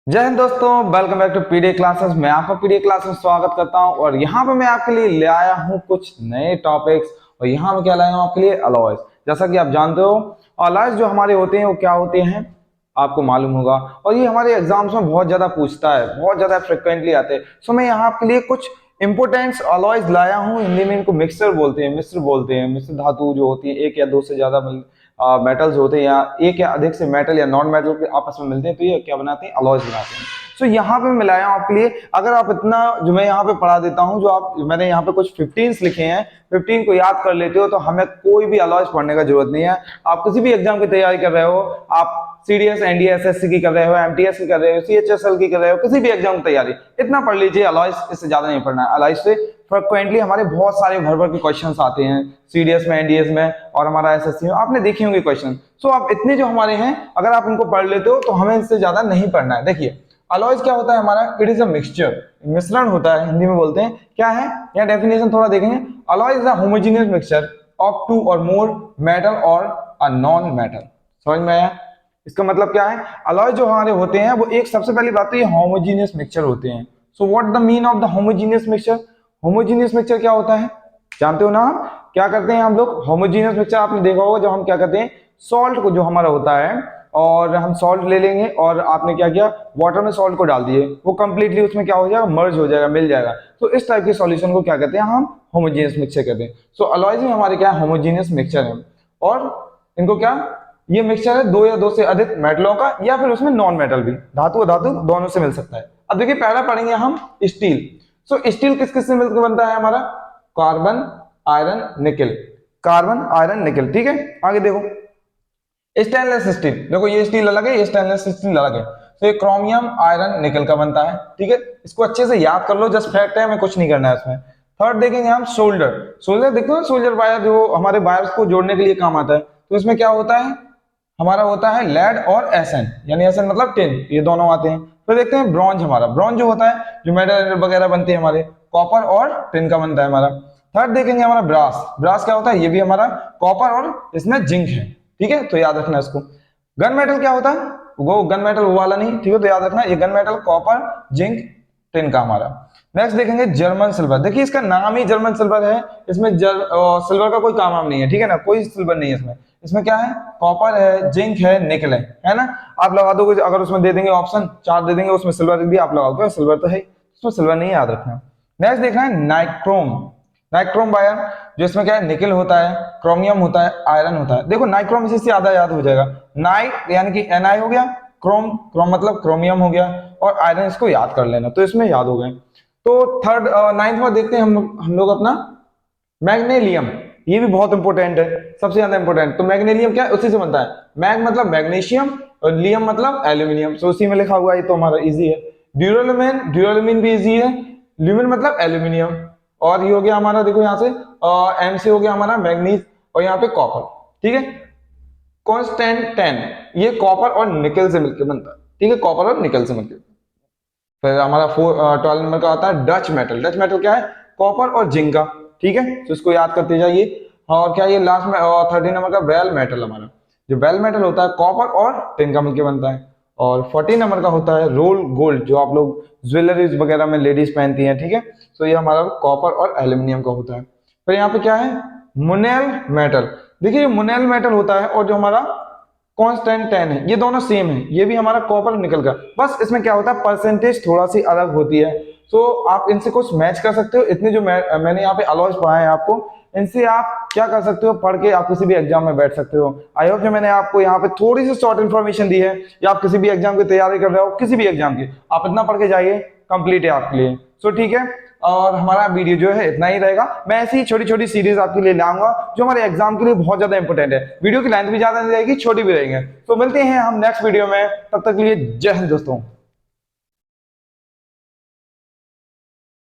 जय हिंद दोस्तों, welcome back to PD classes. मैं आपका पीडी क्लासेस में स्वागत करता हूं और यहाँ पे मैं आपके लिए ले आया हूं कुछ नए टॉपिक्स। और यहाँ मैं क्या लाया हूं आपके लिए अलॉयज। जैसा कि आप जानते हो अलॉयज जो हमारे होते हैं वो क्या होते हैं आपको मालूम होगा, और ये हमारे एग्जाम्स में बहुत ज्यादा पूछता है, बहुत ज्यादा फ्रिक्वेंटली आते हैं। सो मैं यहाँ आपके लिए कुछ इंपोर्टेंट्स अलॉयज लाया हूँ। हिंदी में इनको मिक्सर बोलते हैं, मिश्र बोलते हैं। मिश्र धातु जो होती है, एक या दो से ज्यादा मेटल्स होते हैं या एक या अधिक से मेटल या नॉन मेटल के आपस में मिलते हैं, तो ये क्या बनाते हैं, अलॉयज बनाते हैं। सो यहाँ पे मैं लाया हूँ आपके लिए। अगर आप इतना जो मैं यहाँ पे पढ़ा देता हूँ, जो आप मैंने यहाँ पे कुछ 15 लिखे हैं, 15 को याद कर लेते हो तो हमें कोई भी अलॉयज पढ़ने का जरूरत नहीं है। आप किसी भी एग्जाम की तैयारी कर रहे हो, आप सीडीएस एनडीए एसएससी की कर रहे हो, एमटीएस की कर रहे हो, सीएचएसएल की कर रहे हो, किसी भी एग्जाम की तैयारी, इतना पढ़ लीजिए अलॉयज, इससे ज्यादा नहीं पढ़ना है। अलॉयज से फ्रिक्वेंटली हमारे बहुत सारे भर भर के क्वेश्चंस आते हैं सीडीएस में, एनडीएस में और हमारा एसएससी में, आपने देखे होंगे क्वेश्चन। सो आप इतने जो हमारे हैं, अगर आप इनको पढ़ लेते हो तो हमें इससे ज्यादा नहीं पढ़ना है। देखिए अलॉयज क्या होता है हमारा, इट इज अ मिक्सचर, मिश्रण होता है, हिंदी में बोलते हैं। क्या है यहाँ डेफिनेशन थोड़ा देखेंगे। Alloy is a homogeneous mixture of two or more metal और अ नॉन मेटल। समझ में आया? इसका मतलब क्या है, अलॉय जो हमारे होते हैं वो एक, सबसे पहली बात तो ये होमोजेनियस मिक्सचर होते हैं। So what the mean of the homogeneous mixture? Homogeneous mixture क्या होता है जानते हो ना आप? क्या करते हैं हम लोग होमोजेनियस मिक्सचर, आपने देखा होगा जब हम क्या करते हैं, सॉल्ट को जो हमारा होता है, और हम सॉल्ट ले लेंगे और आपने क्या किया, वाटर में सॉल्ट को डाल दिए, वो कंप्लीटली उसमें क्या हो जाएगा, मर्ज हो जाएगा, मिल जाएगा। तो इस टाइप के सॉल्यूशन को क्या कहते हैं, हम होमोजेनियस मिक्सचर कहते हैं। सो अलॉयज में हमारे क्या होमोजेनियस मिक्सचर है, और इनको क्या, ये मिक्सचर है दो या दो से अधिक मेटलों का, या फिर उसमें नॉन मेटल भी, धातु धातु दोनों से मिल सकता है। अब देखिए पहला पढ़ेंगे हम स्टील। सो स्टील किस किस से मिलकर बनता है हमारा, कार्बन आयरन निकल, कार्बन आयरन निकल, ठीक है। आगे देखो स्टेनलेस स्टील, देखो ये स्टील अलग है, ये स्टेनलेस स्टील अलग है। तो ये क्रोमियम आयरन निकल का बनता है, ठीक है। इसको अच्छे से याद कर लो, जस्ट फैक्ट है, हमें कुछ नहीं करना है इसमें। थर्ड देखेंगे हम सोल्डर। सोल्डर देखो ना, सोल्डर वायर जो हमारे वायर्स को जोड़ने के लिए काम आता है, तो इसमें क्या होता है हमारा, होता है लेड और एसएन, यानी एसएन मतलब टिन, ये दोनों आते हैं। फिर देखते हैं ब्रॉन्ज। हमारा ब्रॉन्ज जो होता है, जो मेटल वगैरह बनते हैं हमारे, कॉपर और टिन का बनता है हमारा। थर्ड देखेंगे हमारा ब्रास। ब्रास क्या होता है, ये भी हमारा कॉपर और इसमें जिंक है, ठीक है, तो याद रखना इसको। गन मेटल क्या होता है, वो गन मेटल वो वाला नहीं, ठीक है, तो याद रखना ये gun metal copper zinc tin का हमारा। नेक्स्ट देखेंगे जर्मन सिल्वर। देखिए इसका नाम ही जर्मन सिल्वर है, इसमें सिल्वर का कोई काम नहीं है, ठीक है ना, कोई सिल्वर नहीं है इसमें। इसमें क्या है, कॉपर है, जिंक है, निकल है ना। आप लगा दोगे, अगर उसमें दे देंगे ऑप्शन 4 दे देंगे, उसमें सिल्वर दिया, आप लगाओगे सिल्वर तो है, उसमें सिल्वर नहीं, याद रखना। नेक्स्ट देखना है नाइक्रोम। नाइक्रोम वायर, जो इसमें क्या है, निकल होता है, क्रोमियम होता है, आयरन होता है। देखो नाइक्रोम इसी से आधा याद हो जाएगा, नाइट यानी कि Na हो गया, क्रोम, क्रोम मतलब क्रोमियम हो गया, और आयरन इसको याद कर लेना, तो इसमें याद हो गए। तो थर्ड नाइन्थ में देखते हैं हम लोग अपना मैग्नीशियम। ये भी बहुत इंपॉर्टेंट है, सबसे ज्यादा इंपॉर्टेंट। तो मैग्नीशियम क्या है, उसी से बनता है, मैग मतलब मैग्नीशियम और लियम मतलब एल्यूमिनियम, तो उसी में लिखा हुआ है, तो हमारा इजी है। ड्यूरेलमिन, ड्यूरेलमिन भी इजी है, ल्यूमिन मतलब एल्यूमिनियम। और ये हो गया हमारा, देखो यहाँ से एम से हो गया हमारा मैग्नीज, और यहाँ पे कॉपर, ठीक है। कॉन्स्टेंटाइन, ये कॉपर और निकल से मिलकर बनता है, ठीक है, कॉपर और निकल से मिलकर। फिर हमारा 12 नंबर का आता है डच मेटल। डच मेटल क्या है, कॉपर और जिंक का, ठीक है, तो इसको याद करते जाइए। और क्या ये लास्ट में 13 नंबर का बेल मेटल। हमारा जो बेल मेटल होता है कॉपर और टिन का मिलकर बनता है। और 14 नंबर का होता है रोल गोल्ड, जो आप लोग ज्वेलरीज वगैरह में लेडीज पहनती हैं, ठीक है, तो ये हमारा कॉपर और एल्यूमिनियम का होता है। फिर यहाँ पे क्या है, मुनेल मेटल। देखिए मुनेल मेटल होता है, और जो हमारा कॉन्स्टेंटाइन है, ये दोनों सेम है, ये भी हमारा कॉपर निकल का, बस इसमें क्या होता है, परसेंटेज थोड़ा सी अलग होती है। तो आप इनसे कुछ मैच कर सकते हो। इतने जो मैंने यहाँ पे अलॉयज पढ़ाए हैं आपको, इनसे आप क्या कर सकते हो, पढ़ के आप किसी भी एग्जाम में बैठ सकते हो। आई होप जो मैंने आपको यहाँ पे थोड़ी सी शॉर्ट इन्फॉर्मेशन दी है, या आप किसी भी एग्जाम की तैयारी कर रहे हो, किसी भी एग्जाम की, आप इतना पढ़ के जाइए, कंप्लीट है आपके लिए। सो ठीक है, और हमारा वीडियो जो है इतना ही रहेगा। मैं ऐसी छोटी छोटी सीरीज आपके लिए लाऊंगा जो हमारे एग्जाम के लिए बहुत ज्यादा इंपॉर्टेंट है। वीडियो की लेंथ भी ज्यादा नहीं रहेगी, छोटी भी रहेंगे। तो मिलते हैं हम नेक्स्ट वीडियो में, तब तक के लिए जय हिंद दोस्तों।